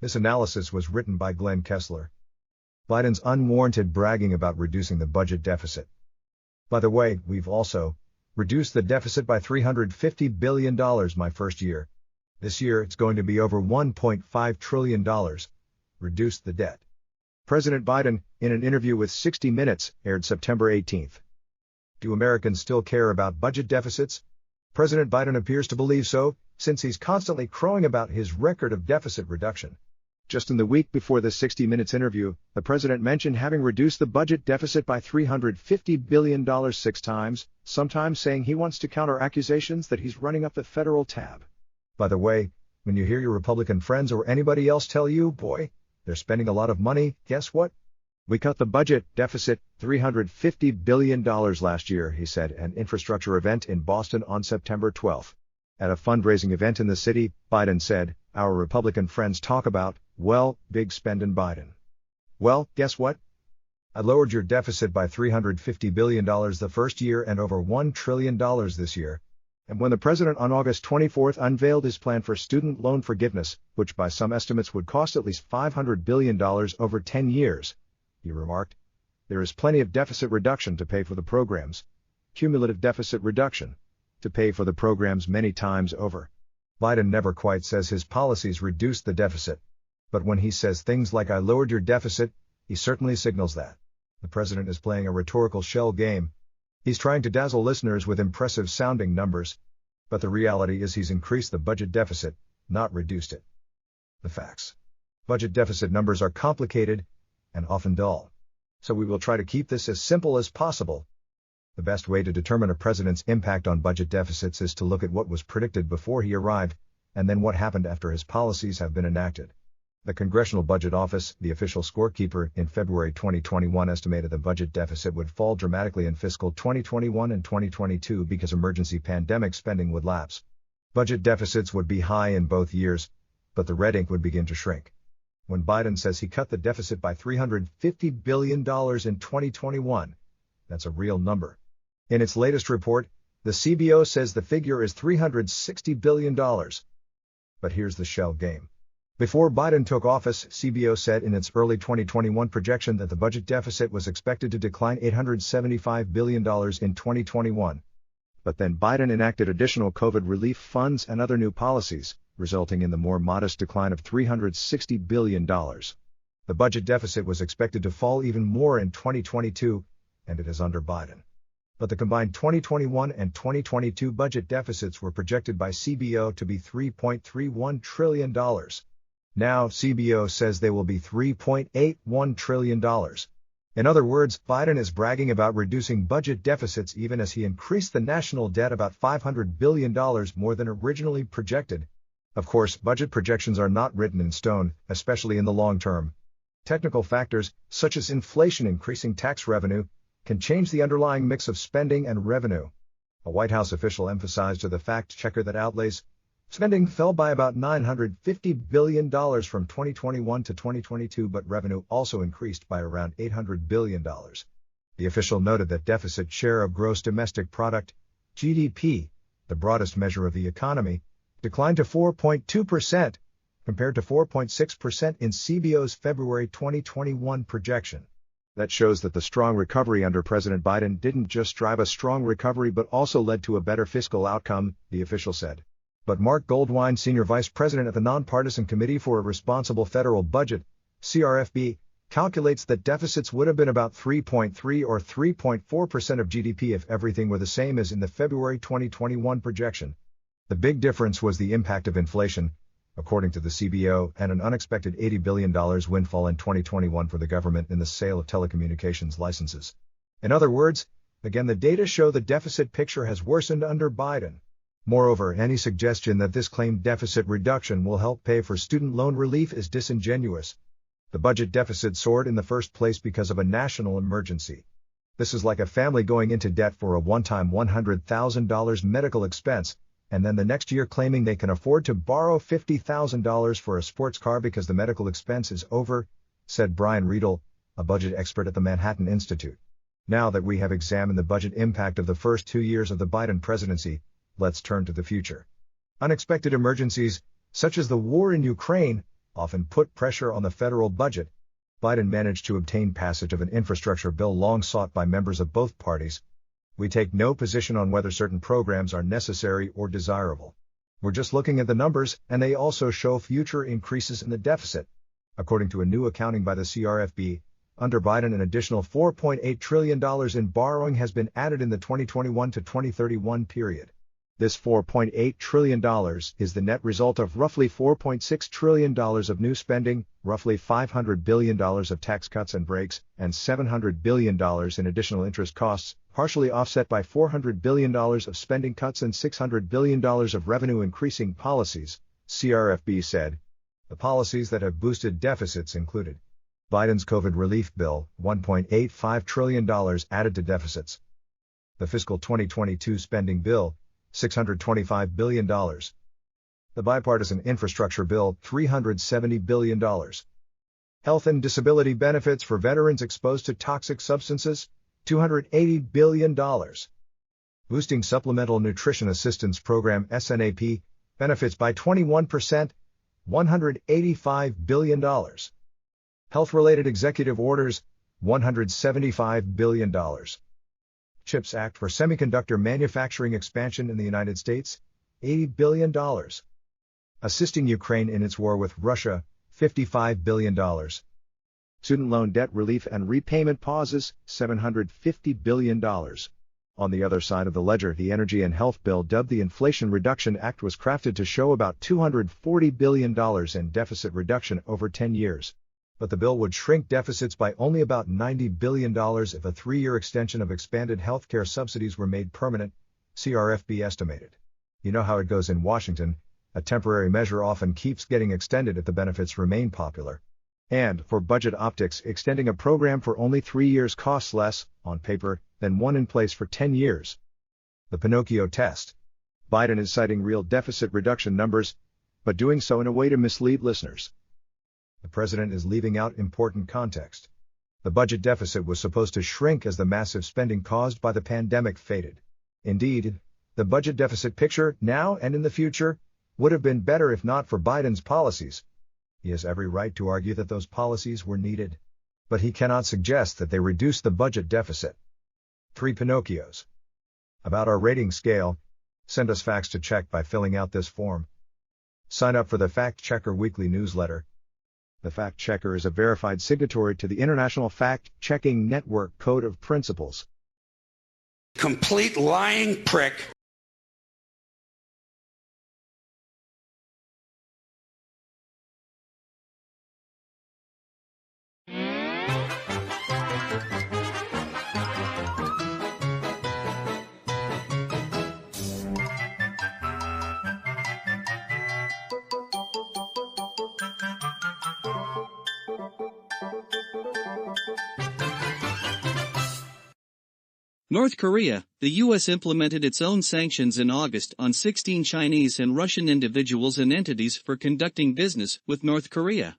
This analysis was written by Glenn Kessler. Biden's unwarranted bragging about reducing the budget deficit. By the way, we've also reduced the deficit by $350 billion my first year. This year it's going to be over $1.5 trillion. Reduced the debt. President Biden, in an interview with 60 Minutes, aired September 18. Do Americans still care about budget deficits? President Biden appears to believe so, since he's constantly crowing about his record of deficit reduction. Just in the week before the 60 Minutes interview, the president mentioned having reduced the budget deficit by $350 billion 6 times, sometimes saying he wants to counter accusations that he's running up the federal tab. By the way, when you hear your Republican friends or anybody else tell you, boy, they're spending a lot of money, guess what? We cut the budget deficit $350 billion last year, he said at an infrastructure event in Boston on September 12. At a fundraising event in the city, Biden said, "Our Republican friends talk about, well, big spendin' Biden. Well, guess what? I lowered your deficit by $350 billion the first year and over $1 trillion this year." And when the president on August 24 unveiled his plan for student loan forgiveness, which by some estimates would cost at least $500 billion over 10 years, he remarked, "There is plenty of deficit reduction to pay for the programs. Cumulative deficit reduction. To pay for the programs many times over." Biden never quite says his policies reduced the deficit. But when he says things like "I lowered your deficit," he certainly signals that. The president is playing a rhetorical shell game. He's trying to dazzle listeners with impressive-sounding numbers. But the reality is he's increased the budget deficit, not reduced it. The facts. Budget deficit numbers are complicated and often dull. So we will try to keep this as simple as possible. The best way to determine a president's impact on budget deficits is to look at what was predicted before he arrived, and then what happened after his policies have been enacted. The Congressional Budget Office, the official scorekeeper, in February 2021 estimated the budget deficit would fall dramatically in fiscal 2021 and 2022 because emergency pandemic spending would lapse. Budget deficits would be high in both years, but the red ink would begin to shrink. When Biden says he cut the deficit by $350 billion in 2021, that's a real number. In its latest report, the CBO says the figure is $360 billion. But here's the shell game. Before Biden took office, CBO said in its early 2021 projection that the budget deficit was expected to decline $875 billion in 2021. But then Biden enacted additional COVID relief funds and other new policies, resulting in the more modest decline of $360 billion. The budget deficit was expected to fall even more in 2022, and it is under Biden. But the combined 2021 and 2022 budget deficits were projected by CBO to be $3.31 trillion. Now, CBO says they will be $3.81 trillion. In other words, Biden is bragging about reducing budget deficits even as he increased the national debt about $500 billion more than originally projected. Of course, budget projections are not written in stone, especially in the long term. Technical factors, such as inflation increasing tax revenue, can change the underlying mix of spending and revenue. A White House official emphasized to the fact-checker that outlays spending fell by about $950 billion from 2021 to 2022, but revenue also increased by around $800 billion. The official noted that deficit share of gross domestic product, GDP, the broadest measure of the economy, declined to 4.2%, compared to 4.6% in CBO's February 2021 projection. That shows that the strong recovery under President Biden didn't just drive a strong recovery but also led to a better fiscal outcome, the official said. But Mark Goldwein, senior vice president of the Nonpartisan Committee for a Responsible Federal Budget, CRFB, calculates that deficits would have been about 3.3 or 3.4% of GDP if everything were the same as in the February 2021 projection. The big difference was the impact of inflation, according to the CBO, and an unexpected $80 billion windfall in 2021 for the government in the sale of telecommunications licenses. In other words, again the data show the deficit picture has worsened under Biden. Moreover, any suggestion that this claimed deficit reduction will help pay for student loan relief is disingenuous. The budget deficit soared in the first place because of a national emergency. This is like a family going into debt for a one-time $100,000 medical expense, and then the next year claiming they can afford to borrow $50,000 for a sports car because the medical expense is over, said Brian Riedel, a budget expert at the Manhattan Institute. Now that we have examined the budget impact of the first 2 years of the Biden presidency, let's turn to the future. Unexpected emergencies, such as the war in Ukraine, often put pressure on the federal budget, Biden managed to obtain passage of an infrastructure bill long sought by members of both parties. We take no position on whether certain programs are necessary or desirable. We're just looking at the numbers, and they also show future increases in the deficit. According to a new accounting by the CRFB, under Biden an additional $4.8 trillion in borrowing has been added in the 2021 to 2031 period. This $4.8 trillion is the net result of roughly $4.6 trillion of new spending, roughly $500 billion of tax cuts and breaks, and $700 billion in additional interest costs, partially offset by $400 billion of spending cuts and $600 billion of revenue-increasing policies, CRFB said. The policies that have boosted deficits included Biden's COVID relief bill, $1.85 trillion added to deficits. The fiscal 2022 spending bill, $625 billion. The bipartisan infrastructure bill, $370 billion. Health and disability benefits for veterans exposed to toxic substances, $280 billion. Boosting Supplemental Nutrition Assistance Program SNAP benefits by 21%, $185 billion. Health-related executive orders, $175 billion. CHIPS Act for semiconductor manufacturing expansion in the United States, $80 billion. Assisting Ukraine in its war with Russia, $55 billion. Student loan debt relief and repayment pauses, $750 billion. On the other side of the ledger, the Energy and Health Bill, dubbed the Inflation Reduction Act, was crafted to show about $240 billion in deficit reduction over 10 years. But the bill would shrink deficits by only about $90 billion if a 3-year extension of expanded healthcare subsidies were made permanent, CRFB estimated. You know how it goes in Washington, a temporary measure often keeps getting extended if the benefits remain popular. And, for budget optics, extending a program for only 3 years costs less, on paper, than one in place for 10 years. The Pinocchio test. Biden is citing real deficit reduction numbers, but doing so in a way to mislead listeners. The president is leaving out important context. The budget deficit was supposed to shrink as the massive spending caused by the pandemic faded. Indeed, the budget deficit picture, now and in the future, would have been better if not for Biden's policies. He has every right to argue that those policies were needed. But he cannot suggest that they reduced the budget deficit. 3 Pinocchios. About our rating scale, send us facts to check by filling out this form. Sign up for the Fact Checker weekly newsletter. The Fact Checker is a verified signatory to the International Fact-Checking Network Code of Principles. Complete lying prick. North Korea. The U.S. implemented its own sanctions in August on 16 Chinese and Russian individuals and entities for conducting business with North Korea.